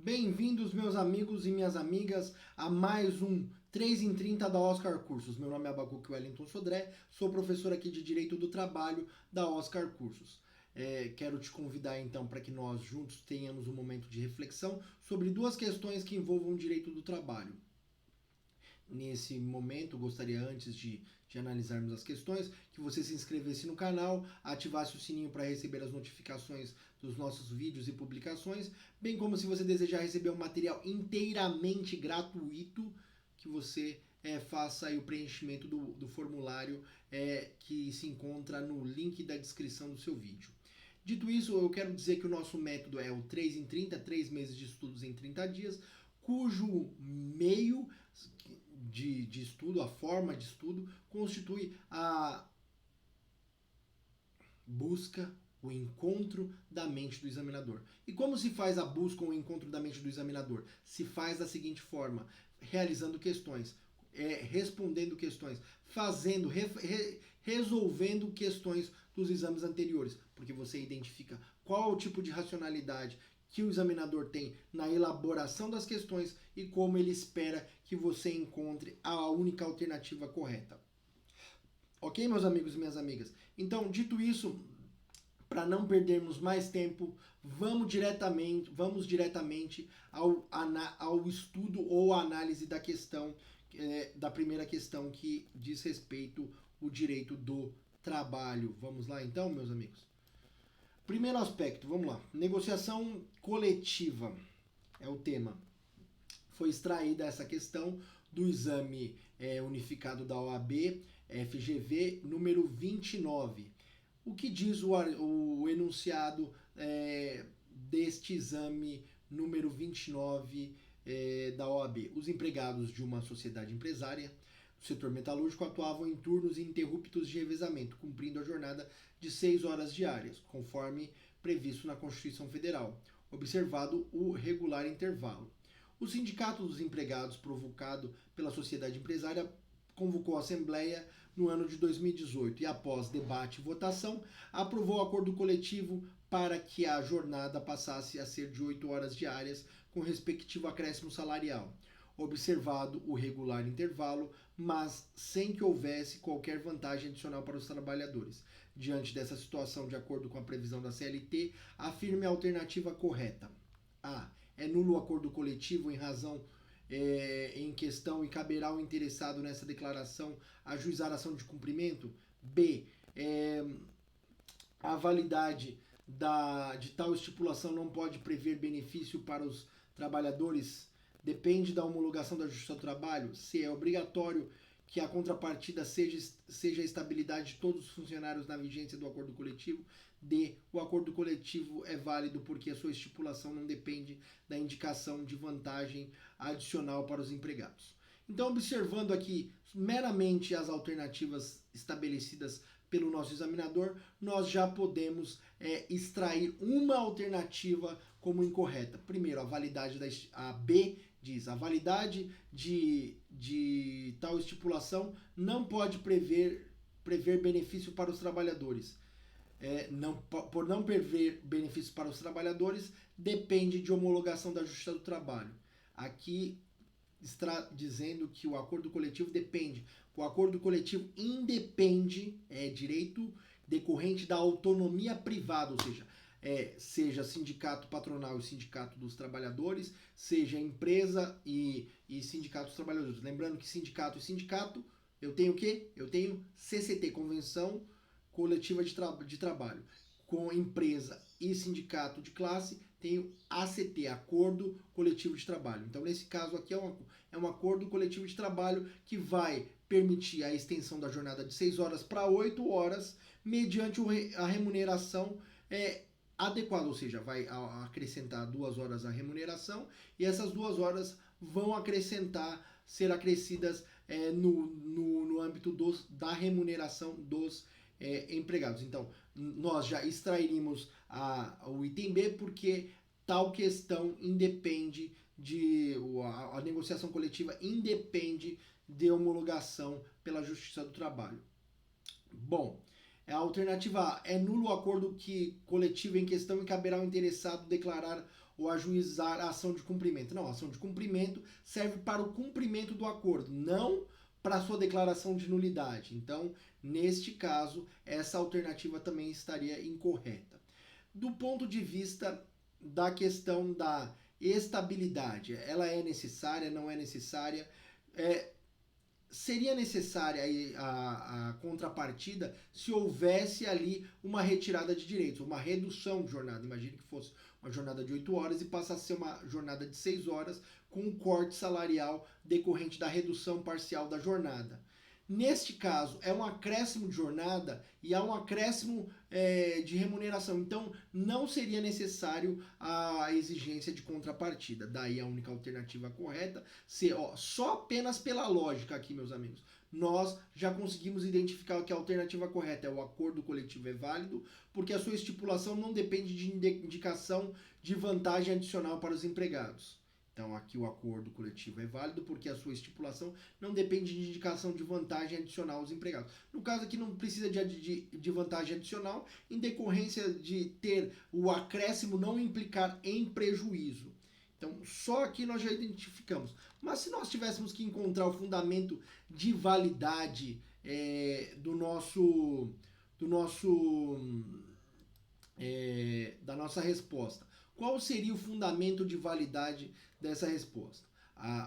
Bem-vindos, meus amigos e minhas amigas, a mais um 3 em 30 da Oscar Cursos. Meu nome é Abacuque Wellington Sodré, sou professor aqui de Direito do Trabalho da Oscar Cursos. Quero te convidar então para que nós juntos tenhamos um momento de reflexão sobre duas questões que envolvam o direito do trabalho. Nesse momento, gostaria, antes de analisarmos as questões, que você se inscrevesse no canal, ativasse o sininho para receber as notificações dos nossos vídeos e publicações, bem como se você desejar receber um material inteiramente gratuito, que você faça aí o preenchimento do formulário que se encontra no link da descrição do seu vídeo. Dito isso, eu quero dizer que o nosso método é o 3 em 30, 3 meses de estudos em 30 dias, cujo meio de estudo, a forma de estudo, constitui a busca, o encontro da mente do examinador. E como se faz a busca ou o encontro da mente do examinador? Se faz da seguinte forma, realizando questões, respondendo questões, resolvendo questões dos exames anteriores, porque você identifica qual é o tipo de racionalidade que o examinador tem na elaboração das questões e como ele espera que você encontre a única alternativa correta. Ok, meus amigos e minhas amigas? Então, dito isso, para não perdermos mais tempo, vamos diretamente ao estudo ou análise da questão, da primeira questão que diz respeito ao direito do trabalho. Vamos lá então, meus amigos? Primeiro aspecto, vamos lá. Negociação coletiva é o tema. Foi extraída essa questão do exame unificado da OAB, FGV, número 29. O que diz o enunciado deste exame número 29 da OAB? Os empregados de uma sociedade empresária do setor metalúrgico atuavam em turnos ininterruptos de revezamento, cumprindo a jornada de 6 horas diárias, conforme previsto na Constituição Federal, observado o regular intervalo. O Sindicato dos Empregados, provocado pela sociedade empresária, convocou a Assembleia no ano de 2018 e, após debate e votação, aprovou o acordo coletivo para que a jornada passasse a ser de 8 horas diárias, com respectivo acréscimo salarial, observado o regular intervalo, mas sem que houvesse qualquer vantagem adicional para os trabalhadores. Diante dessa situação, de acordo com a previsão da CLT, afirme a alternativa correta. A. É nulo o acordo coletivo em razão em questão e caberá ao interessado nessa declaração ajuizar a ação de cumprimento? B. A validade de tal estipulação não pode prever benefício para os trabalhadores, depende da homologação da Justiça do Trabalho. C. É obrigatório que a contrapartida seja a estabilidade de todos os funcionários na vigência do acordo coletivo. D. O acordo coletivo é válido porque a sua estipulação não depende da indicação de vantagem adicional para os empregados. Então, observando aqui meramente as alternativas estabelecidas pelo nosso examinador, nós já podemos extrair uma alternativa como incorreta. Primeiro, a validade a B diz: a validade de tal estipulação não pode prever benefício para os trabalhadores. Por não prever benefício para os trabalhadores, depende de homologação da Justiça do Trabalho. Aqui está dizendo que o acordo coletivo depende. O acordo coletivo independe, é direito decorrente da autonomia privada, ou seja, seja sindicato patronal e sindicato dos trabalhadores, seja empresa e sindicato dos trabalhadores. Lembrando que sindicato e sindicato, eu tenho o quê? Eu tenho CCT, Convenção Coletiva de Trabalho. Com empresa e sindicato de classe, tenho ACT, Acordo Coletivo de Trabalho. Então, nesse caso aqui, é um acordo coletivo de trabalho que vai permitir a extensão da jornada de 6 horas para 8 horas, mediante a remuneração adequada, ou seja, vai acrescentar 2 horas a remuneração e essas 2 horas vão ser acrescidas no âmbito da remuneração dos empregados. Então, nós já extrairíamos o item B porque tal questão independe a negociação coletiva independe de homologação pela Justiça do Trabalho. Bom, É a alternativa A. É nulo o acordo coletivo em questão e caberá ao interessado declarar ou ajuizar a ação de cumprimento. Não, a ação de cumprimento serve para o cumprimento do acordo, não para a sua declaração de nulidade. Então, neste caso, essa alternativa também estaria incorreta. Do ponto de vista da questão da estabilidade, ela é necessária, não é necessária? Seria necessária a contrapartida se houvesse ali uma retirada de direitos, uma redução de jornada. Imagine que fosse uma jornada de 8 horas e passasse a ser uma jornada de 6 horas com um corte salarial decorrente da redução parcial da jornada. Neste caso, é um acréscimo de jornada e há um acréscimo de remuneração. Então, não seria necessário a exigência de contrapartida. Daí a única alternativa correta ser, só apenas pela lógica aqui, meus amigos. Nós já conseguimos identificar que a alternativa correta é o acordo coletivo é válido, porque a sua estipulação não depende de indicação de vantagem adicional para os empregados. Então, aqui o acordo coletivo é válido porque a sua estipulação não depende de indicação de vantagem adicional aos empregados. No caso aqui, não precisa de vantagem adicional, em decorrência de ter o acréscimo não implicar em prejuízo. Então, só aqui nós já identificamos. Mas se nós tivéssemos que encontrar o fundamento de validade da nossa resposta, qual seria o fundamento de validade dessa resposta?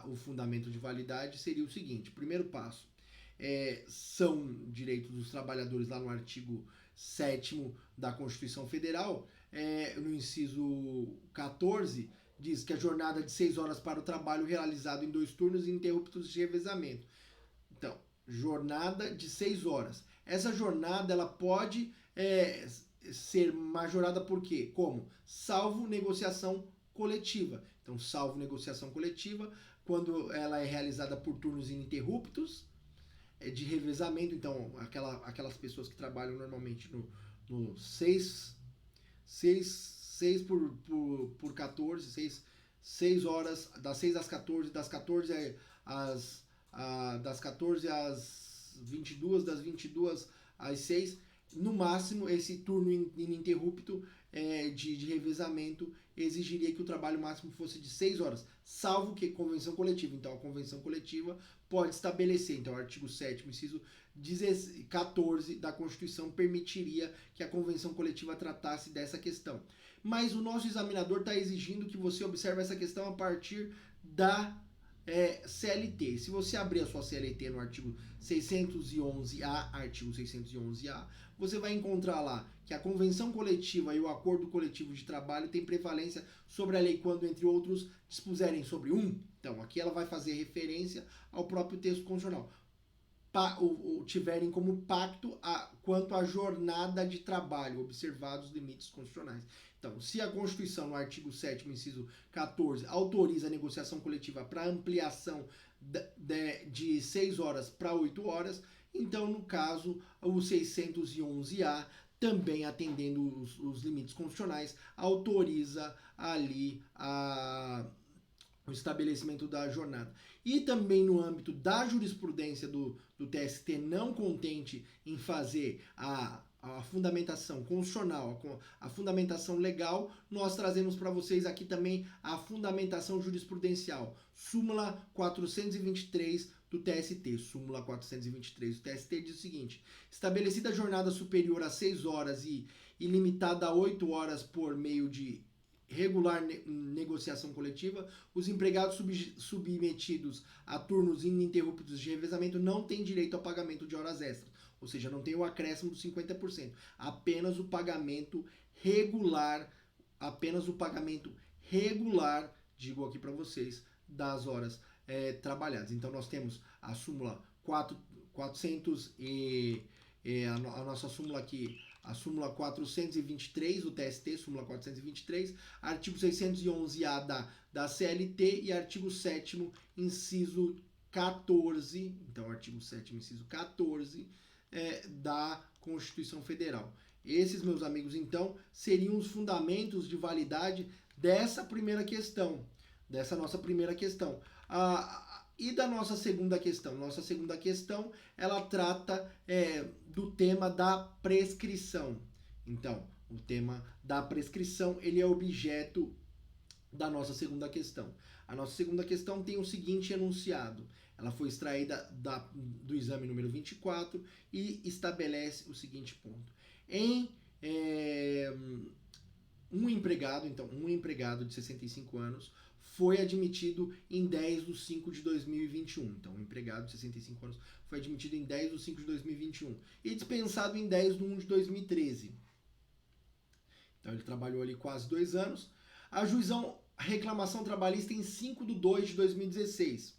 O fundamento de validade seria o seguinte: primeiro passo, são direitos dos trabalhadores lá no artigo 7º da Constituição Federal, no inciso 14, diz que a jornada de 6 horas para o trabalho realizado em 2 turnos ininterruptos de revezamento. Então, jornada de 6 horas. Essa jornada ela pode ser majorada por quê? Como? Salvo negociação coletiva. Então, salvo negociação coletiva, quando ela é realizada por turnos ininterruptos de revezamento. Então, aquelas pessoas que trabalham normalmente no 6 por 14, 6 horas, das 6 às 14, das 14 às 22, das 22 às 6, no máximo, esse turno ininterrupto de revezamento exigiria que o trabalho máximo fosse de 6 horas, salvo que convenção coletiva. Então, a convenção coletiva pode estabelecer, então, o artigo 7º, inciso 14 da Constituição permitiria que a convenção coletiva tratasse dessa questão. Mas o nosso examinador está exigindo que você observe essa questão a partir da CLT. Se você abrir a sua CLT no artigo 611A, você vai encontrar lá que a convenção coletiva e o acordo coletivo de trabalho têm prevalência sobre a lei quando, entre outros, dispuserem sobre Então, aqui ela vai fazer referência ao próprio texto constitucional. Tiverem como pacto quanto à jornada de trabalho, observados os limites constitucionais. Então, se a Constituição, no artigo 7º, inciso 14, autoriza a negociação coletiva para ampliação de 6 horas para 8 horas, então, no caso, o 611A, também atendendo os limites constitucionais, autoriza ali o estabelecimento da jornada. E também no âmbito da jurisprudência do TST, não contente em fazer a fundamentação constitucional, a fundamentação legal, nós trazemos para vocês aqui também a fundamentação jurisprudencial. Súmula 423 do TST. Súmula 423 do TST diz o seguinte: estabelecida a jornada superior a 6 horas e limitada a 8 horas por meio de regular negociação coletiva, os empregados submetidos a turnos ininterruptos de revezamento não têm direito ao pagamento de horas extras, ou seja, não tem o acréscimo dos 50%, apenas o pagamento regular, digo aqui para vocês, das horas trabalhadas. Então nós temos a súmula 400 a nossa súmula aqui, a súmula 423 do TST, súmula 423, artigo 611A da CLT e artigo 7º, inciso 14, então artigo 7º, inciso 14 da Constituição Federal. Esses, meus amigos, então, seriam os fundamentos de validade dessa primeira questão, dessa nossa primeira questão. E da nossa segunda questão? Nossa segunda questão, ela trata do tema da prescrição. Então, o tema da prescrição, ele é objeto da nossa segunda questão. A nossa segunda questão tem o seguinte enunciado. Ela foi extraída do exame número 24 e estabelece o seguinte ponto. Um empregado de 65 anos foi admitido em 10 de 5 de 2021. Então, um empregado de 65 anos foi admitido em 10 de 5 de 2021 e dispensado em 10 de 1 de 2013. Então, ele trabalhou ali quase 2 anos. Ajuizam reclamação trabalhista em 5 de 2 de 2016,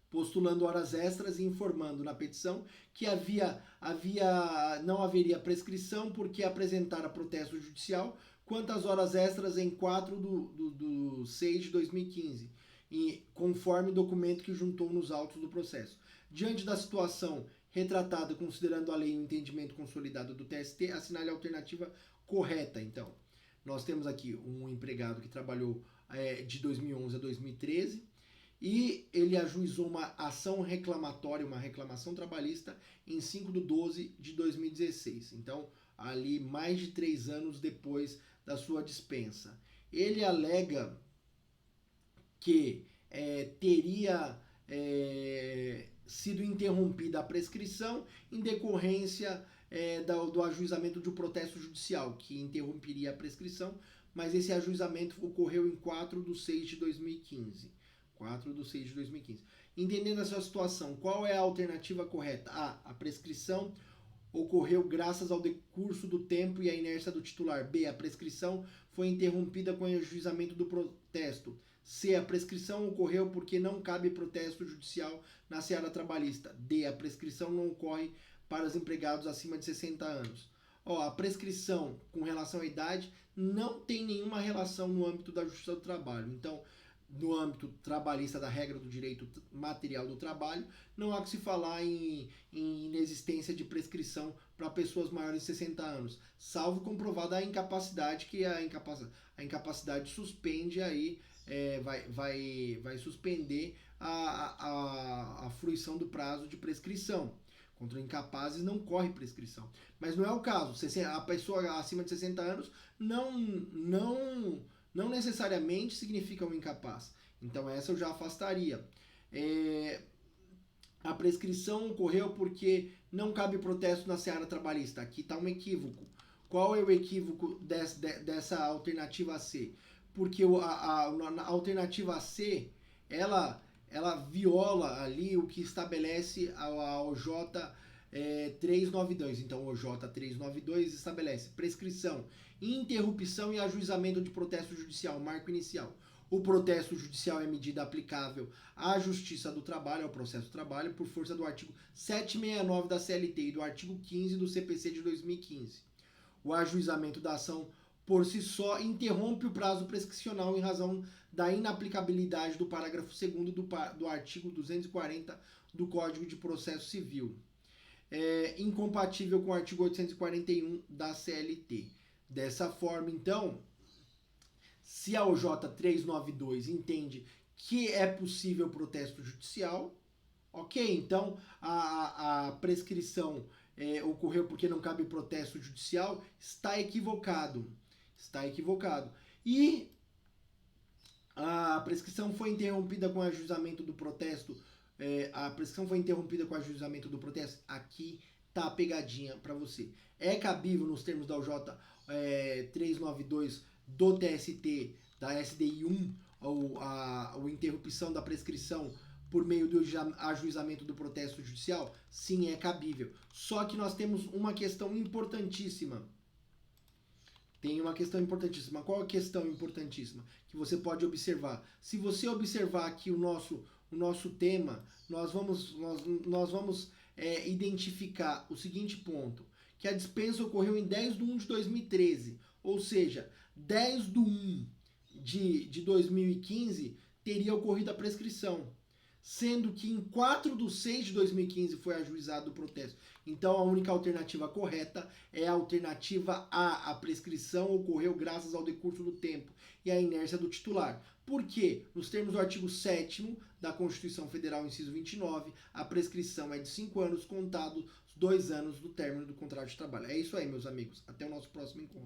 postulando horas extras e informando na petição que não haveria prescrição porque apresentara protesto judicial quanto às horas extras em 4 de 6 de 2015, e conforme documento que juntou nos autos do processo. Diante da situação retratada, considerando a lei e o entendimento consolidado do TST, assinale a alternativa correta. Então, nós temos aqui um empregado que trabalhou de 2011 a 2013, e ele ajuizou uma ação reclamatória, uma reclamação trabalhista, em 5 de 12 de 2016. Então, ali mais de 3 anos depois da sua dispensa. Ele alega que teria sido interrompida a prescrição em decorrência do ajuizamento de um protesto judicial, que interromperia a prescrição, mas esse ajuizamento ocorreu em 4 de 6 de 2015. 4 de 6 de 2015. Entendendo essa situação, qual é a alternativa correta? A prescrição ocorreu graças ao decurso do tempo e à inércia do titular. B, a prescrição foi interrompida com o ajuizamento do protesto. C, a prescrição ocorreu porque não cabe protesto judicial na seara trabalhista. D, a prescrição não ocorre para os empregados acima de 60 anos. A prescrição com relação à idade não tem nenhuma relação no âmbito da Justiça do Trabalho. Então, no âmbito trabalhista da regra do direito material do trabalho, não há que se falar em inexistência de prescrição para pessoas maiores de 60 anos, salvo comprovada a incapacidade, que a incapacidade suspende aí, vai suspender a fruição do prazo de prescrição. Contra incapazes não corre prescrição. Mas não é o caso. A pessoa acima de 60 anos não necessariamente significa um incapaz. Então essa eu já afastaria. A prescrição ocorreu porque não cabe protesto na seara trabalhista. Aqui está um equívoco. Qual é o equívoco dessa alternativa C? Porque a alternativa C, ela viola ali o que estabelece a OJ 392. Então, o OJ 392 estabelece prescrição, interrupção e ajuizamento de protesto judicial, marco inicial. O protesto judicial é medida aplicável à Justiça do Trabalho, ao processo do trabalho, por força do artigo 769 da CLT e do artigo 15 do CPC de 2015. O ajuizamento da ação por si só interrompe o prazo prescricional em razão da inaplicabilidade do parágrafo 2º do artigo 240 do Código de Processo Civil. Incompatível com o artigo 841 da CLT. Dessa forma, então, se a OJ 392 entende que é possível protesto judicial, ok, então a prescrição ocorreu porque não cabe protesto judicial, está equivocado. Está equivocado. E a prescrição foi interrompida com o ajuizamento do protesto. A prescrição foi interrompida com o ajuizamento do protesto. Aqui tá a pegadinha para você. É cabível nos termos da OJ 392 do TST, da SDI 1, a interrupção da prescrição por meio do ajuizamento do protesto judicial? Sim, é cabível. Só que nós temos uma questão importantíssima. Tem uma questão importantíssima. Qual a questão importantíssima que você pode observar? Se você observar aqui o nosso tema, nós vamos identificar o seguinte ponto, que a dispensa ocorreu em 10 de 1 de 2013, ou seja, 10 de 1 de 2015 teria ocorrido a prescrição. sendo que em 4/6/2015 foi ajuizado o protesto. Então a única alternativa correta é a alternativa A. A prescrição ocorreu graças ao decurso do tempo e à inércia do titular. Por quê? Nos termos do artigo 7º da Constituição Federal, inciso 29, a prescrição é de 5 anos, contados 2 anos do término do contrato de trabalho. É isso aí, meus amigos. Até o nosso próximo encontro.